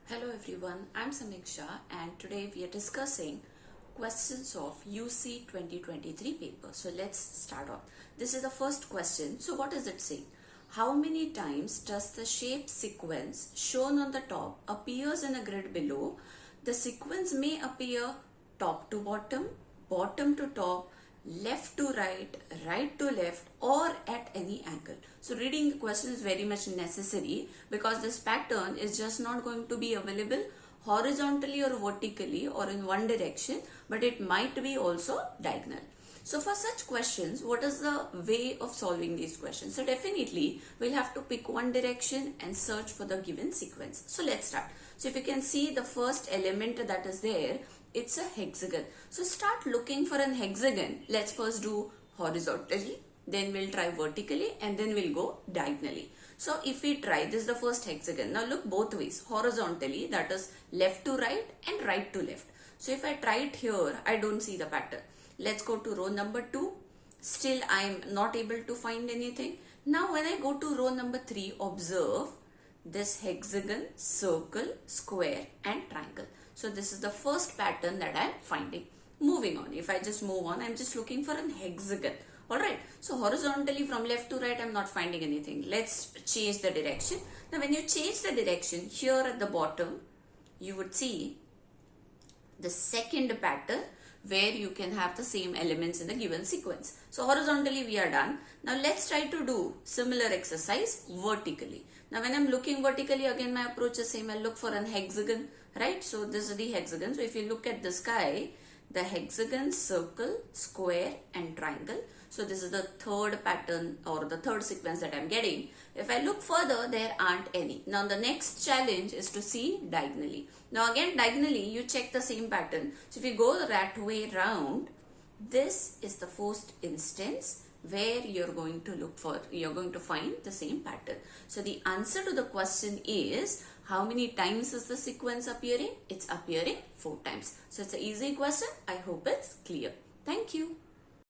Hello everyone, I'm Samiksha and today we are discussing questions of UC 2023 paper. So let's start off. This is the first question. So what is it saying? How many times does the shape sequence shown on the top appears in a grid below? The sequence may appear top to bottom, bottom to top, left to right, right to left, or at any angle. So reading the question is very much necessary because this pattern is just not going to be available horizontally or vertically or in one direction, but it might be also diagonal. So for such questions, what is the way of solving these questions? So definitely we'll have to pick one direction and search for the given sequence. So let's start. So if you can see the first element that is there, it's a hexagon. So start looking for an hexagon. Let's first do horizontally, then we'll try vertically, and then we'll go diagonally. So if we try, this is the first hexagon. Now look both ways. Horizontally, that is left to right and right to left. So if I try it here, I don't see the pattern. Let's go to row number 2. Still I am not able to find anything. Now when I go to row number 3, observe this hexagon, circle, square and triangle. So this is the first pattern that I am finding. Moving on, if I just move on, I am just looking for an hexagon. Alright, so horizontally from left to right I am not finding anything. Let's change the direction. Now when you change the direction, here at the bottom, you would see the second pattern where you can have the same elements in the given sequence. So horizontally we are done. Now let's try to do similar exercise vertically. Now when I'm looking vertically, again my approach is same. I'll look for an hexagon, right? So this is the hexagon. So if you look at the sky, the hexagon, circle, square and triangle. So this is the third pattern or the third sequence that I'm getting. If I look further, there aren't any. Now the next challenge is to see diagonally. Now again diagonally you check the same pattern. So if you go that way round, this is the first instance where you're going to find the same pattern. So the answer to the question is, how many times is the sequence appearing? It's appearing 4 times. So it's an easy question. I hope it's clear. Thank you.